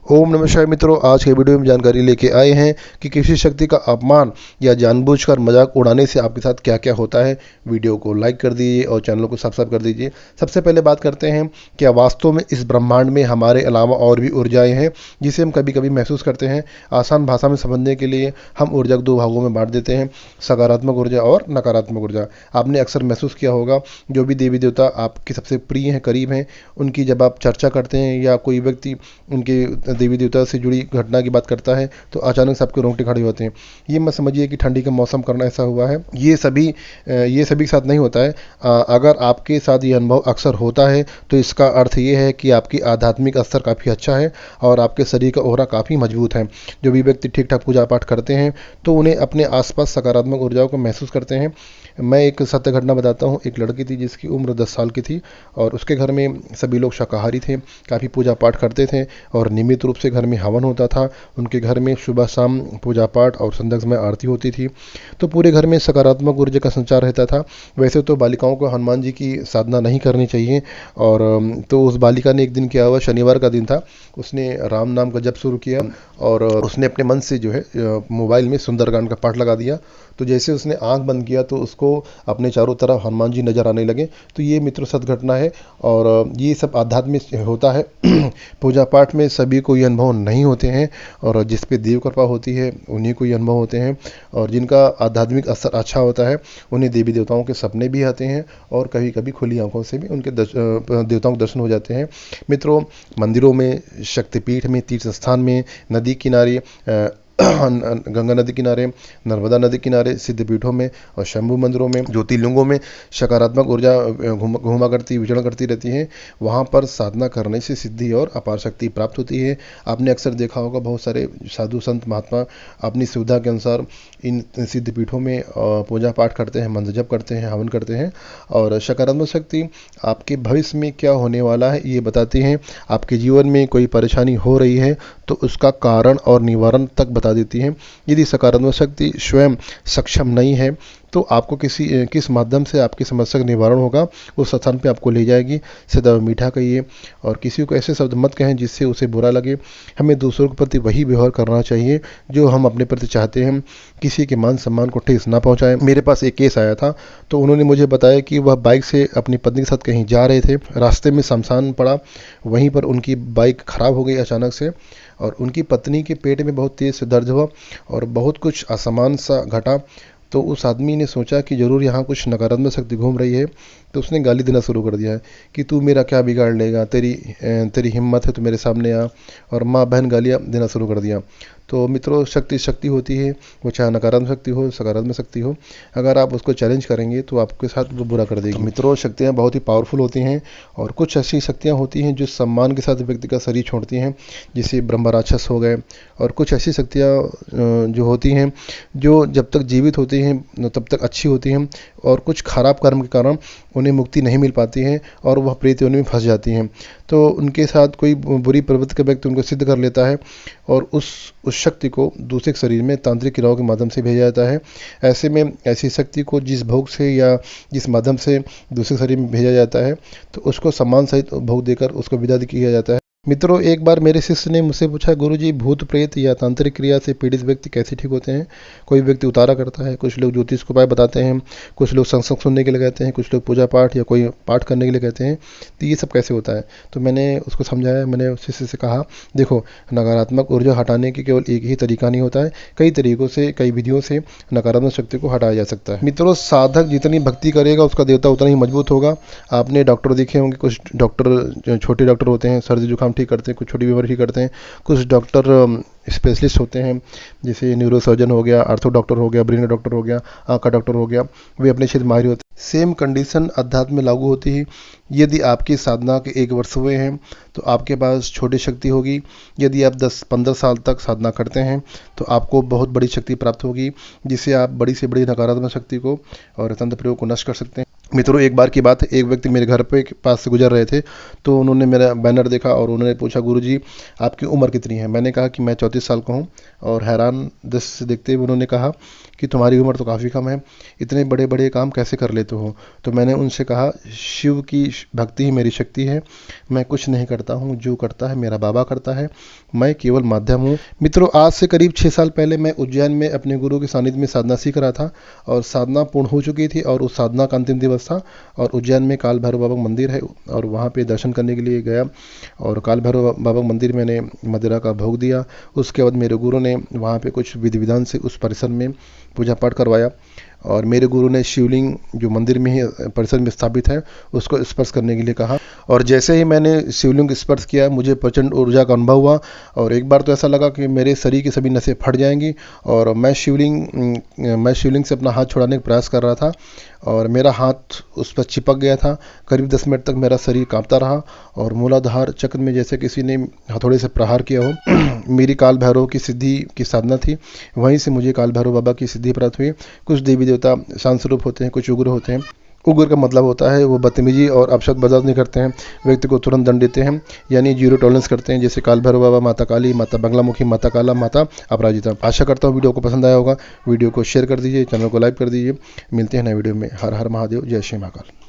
ओम नमः शिवाय मित्रों, आज के वीडियो में जानकारी लेके आए हैं कि किसी शक्ति का अपमान या जानबूझकर मजाक उड़ाने से आपके साथ क्या क्या होता है। वीडियो को लाइक कर दीजिए और चैनल को सब्सक्राइब कर दीजिए। सबसे पहले बात करते हैं क्या वास्तव में इस ब्रह्मांड में हमारे अलावा और भी ऊर्जाएं हैं जिसे हम कभी कभी महसूस करते हैं। आसान भाषा में समझने के लिए हम ऊर्जा को दो भागों में बांट देते हैं, सकारात्मक ऊर्जा और नकारात्मक ऊर्जा। आपने अक्सर महसूस किया होगा, जो भी देवी देवता आपके सबसे प्रिय हैं, करीब हैं, उनकी जब आप चर्चा करते हैं या कोई व्यक्ति उनके देवी देवता से जुड़ी घटना की बात करता है तो अचानक से आपके रोंगटे खड़े होते हैं। ये मत समझिए कि ठंडी का मौसम करना ऐसा हुआ है, ये सभी के साथ नहीं होता है। अगर आपके साथ ये अनुभव अक्सर होता है तो इसका अर्थ ये है कि आपकी आध्यात्मिक स्तर काफ़ी अच्छा है और आपके शरीर का ओहरा काफ़ी मजबूत है। जो भी व्यक्ति ठीक ठाक पूजा पाठ करते हैं तो उन्हें अपने आसपास सकारात्मक ऊर्जाओं को महसूस करते हैं। मैं एक सत्य घटना बताता हूँ। एक लड़की थी जिसकी उम्र 10 साल की थी और उसके घर में सभी लोग शाकाहारी थे, काफ़ी पूजा पाठ करते थे और नियमित रूप से घर में हवन होता था। उनके घर में सुबह शाम पूजा पाठ और संध्या समय आरती होती थी, तो पूरे घर में सकारात्मक ऊर्जा का संचार रहता था। वैसे तो बालिकाओं को हनुमान जी की साधना नहीं करनी चाहिए और तो उस बालिका ने एक दिन क्या हुआ, शनिवार का दिन था, उसने राम नाम का जप शुरू किया और उसने अपने मन से जो है मोबाइल में सुंदरकांड का पाठ लगा दिया। तो जैसे उसने आंख बंद किया तो उसको अपने चारों तरफ हनुमान जी नजर आने लगे। तो ये मित्र सद घटना है और ये सब आध्यात्मिक होता है। पूजा पाठ में सभी को ये अनुभव नहीं होते हैं और जिस पे देव कृपा होती है उन्हीं को ये अनुभव होते हैं और जिनका आध्यात्मिक असर अच्छा होता है उन्हें देवी देवताओं के सपने भी आते हैं और कभी कभी खुली आंखों से भी उनके देवताओं के दर्शन हो जाते हैं। मित्रों, मंदिरों में, शक्तिपीठ में, तीर्थ स्थान में, नदी किनारे, गंगा नदी किनारे, नर्मदा नदी किनारे, सिद्धपीठों में और शंभु मंदिरों में, ज्योतिर्लिंगों में सकारात्मक ऊर्जा घूमा करती, विचरण करती रहती है। वहाँ पर साधना करने से सिद्धि और अपार शक्ति प्राप्त होती है। आपने अक्सर देखा होगा, बहुत सारे साधु संत महात्मा अपनी सुविधा के अनुसार इन सिद्धपीठों में पूजा पाठ करते हैं, मंत्र जप करते हैं, हवन करते हैं और सकारात्मक शक्ति आपके भविष्य में क्या होने वाला है ये बताती हैं। आपके जीवन में कोई परेशानी हो रही है तो उसका कारण और निवारण तक बता देती हैं। यदि सकारात्मक शक्ति स्वयं सक्षम नहीं है तो आपको किस माध्यम से आपकी समस्या का निवारण होगा, उस स्थान पे आपको ले जाएगी। सदा मीठा कहिए और किसी को ऐसे शब्द मत कहें जिससे उसे बुरा लगे। हमें दूसरों के प्रति वही व्यवहार करना चाहिए जो हम अपने प्रति चाहते हैं। किसी के मान सम्मान को ठेस ना पहुंचाएं। मेरे पास एक केस आया था तो उन्होंने मुझे बताया कि वह बाइक से अपनी पत्नी के साथ कहीं जा रहे थे, रास्ते में शमशान पड़ा, वहीं पर उनकी बाइक खराब हो गई अचानक से और उनकी पत्नी के पेट में बहुत तेज से दर्द हुआ और बहुत कुछ असमान सा घटा। तो उस आदमी ने सोचा कि जरूर यहाँ कुछ नकारात्मक शक्ति घूम रही है, तो उसने गाली देना शुरू कर दिया है कि तू मेरा क्या बिगाड़ लेगा, तेरी हिम्मत है तो मेरे सामने आ, और माँ बहन गालियाँ देना शुरू कर दिया। तो मित्रों, शक्ति होती है, वो चाहे नकारात्मक शक्ति हो, सकारात्मक शक्ति हो, अगर आप उसको चैलेंज करेंगे तो आपके साथ वो बुरा कर देगी। मित्रों, शक्तियाँ बहुत ही पावरफुल होती हैं और कुछ ऐसी शक्तियाँ होती हैं जो सम्मान के साथ व्यक्ति का शरीर छोड़ती हैं, जैसे ब्रह्म राक्षस हो गए। और कुछ ऐसी शक्तियाँ जो होती हैं जो जब तक जीवित होती हैं तब तक अच्छी होती हैं और कुछ खराब कर्म के कारण उन्हें मुक्ति नहीं मिल पाती है और वह प्रेत योनि में फंस जाती हैं। तो उनके साथ कोई बुरी प्रवृत्ति का व्यक्ति उनको सिद्ध कर लेता है और उस शक्ति को दूसरे शरीर में तांत्रिक क्रियाओं के माध्यम से भेजा जाता है। ऐसे में ऐसी शक्ति को जिस भोग से या जिस माध्यम से दूसरे शरीर में भेजा जाता है तो उसको सम्मान सहित भोग देकर उसको विदा किया जाता है। मित्रों, एक बार मेरे शिष्य ने मुझसे पूछा, गुरुजी, भूत प्रेत या तांत्रिक क्रिया से पीड़ित व्यक्ति कैसे ठीक होते हैं? कोई व्यक्ति उतारा करता है, कुछ लोग ज्योतिष को उपाय बताते हैं, कुछ लोग सत्संग सुनने के लिए कहते हैं, कुछ लोग पूजा पाठ या कोई पाठ करने के लिए कहते हैं, तो ये सब कैसे होता है? तो मैंने उसको समझाया। मैंने उस शिष्य से कहा, देखो, नकारात्मक ऊर्जा हटाने की केवल एक ही तरीका नहीं होता है, कई तरीकों से, कई विधियों से नकारात्मक शक्ति को हटाया जा सकता है। मित्रों, साधक जितनी भक्ति करेगा उसका देवता उतना ही मजबूत होगा। आपने डॉक्टर देखे होंगे, कुछ डॉक्टर छोटे डॉक्टर होते हैं, सर्दी जुकाम ठीक करते हैं, कुछ छोटी बीमारी ठीक करते हैं। कुछ डॉक्टर स्पेशलिस्ट होते हैं, जैसे न्यूरो सर्जन हो गया, आर्थो डॉक्टर हो गया, ब्रेन डॉक्टर हो गया, आँख का डॉक्टर हो गया, वे अपने क्षेत्र माहिर होते हैं। सेम कंडीशन अध्यात्म में लागू होती है। यदि आपकी साधना के 1 वर्ष हुए हैं तो आपके पास छोटी शक्ति होगी। यदि आप 10-15 साल तक साधना करते हैं तो आपको बहुत बड़ी शक्ति प्राप्त होगी, जिससे आप बड़ी से बड़ी नकारात्मक शक्ति को और तंत्र प्रयोग को नष्ट कर सकते हैं। मित्रों, एक बार की बात है, एक व्यक्ति मेरे घर पे पास से गुजर रहे थे, तो उन्होंने मेरा बैनर देखा और उन्होंने पूछा, गुरुजी आपकी उम्र कितनी है? मैंने कहा कि मैं 34 साल का हूँ। और हैरान दृष्टि से देखते हुए उन्होंने कहा कि तुम्हारी उम्र तो काफ़ी कम है, इतने बड़े बड़े काम कैसे कर लेते हो? तो मैंने उनसे कहा, शिव की भक्ति ही मेरी शक्ति है, मैं कुछ नहीं करता हूँ, जो करता है मेरा बाबा करता है, मैं केवल माध्यम हूँ। मित्रों, आज से करीब 6 साल पहले मैं उज्जैन में अपने गुरु के सानिध्य में साधना सीख रहा था और साधना पूर्ण हो चुकी थी और उस साधना का अंतिम दिवस था। और उज्जैन में काल भैरव बाबा का मंदिर है और वहाँ पे दर्शन करने के लिए गया और काल भैरव बाबा के मंदिर मैंने मदिरा का भोग दिया। उसके बाद मेरे गुरु ने वहाँ पे कुछ विधि विधान से उस परिसर में पूजा पाठ करवाया और मेरे गुरु ने शिवलिंग जो मंदिर में ही परिसर में स्थापित है उसको स्पर्श करने के लिए कहा। और जैसे ही मैंने शिवलिंग स्पर्श किया, मुझे प्रचंड ऊर्जा का अनुभव हुआ और एक बार तो ऐसा लगा कि मेरे शरीर की सभी नसें फट जाएंगी। और मैं शिवलिंग से अपना हाथ छुड़ाने का प्रयास कर रहा था और मेरा हाथ उस पर चिपक गया था। करीब 10 मिनट तक मेरा शरीर कांपता रहा और मूलाधार चक्र में जैसे किसी ने हथौड़े से प्रहार किया हो। मेरी काल भैरव की सिद्धि की साधना थी, वहीं से मुझे काल भैरव बाबा की सिद्धि प्राप्त हुई। कुछ देवी देवता शांत स्वरूप होते हैं, कुछ उग्र होते हैं। उग्र का मतलब होता है वो बदतमीजी और अपशब्द बर्दाश्त नहीं करते हैं, व्यक्ति को तुरंत दंड देते हैं, यानी जीरो टॉलरेंस करते हैं, जैसे काल भैरव बाबा, माता काली, माता बंगलामुखी, माता काला, माता अपराजिता। आशा करता हूँ वीडियो को पसंद आया होगा। वीडियो को शेयर कर दीजिए, चैनल को लाइक कर दीजिए। मिलते हैं नए वीडियो में। हर हर महादेव, जय श्री महाकाल।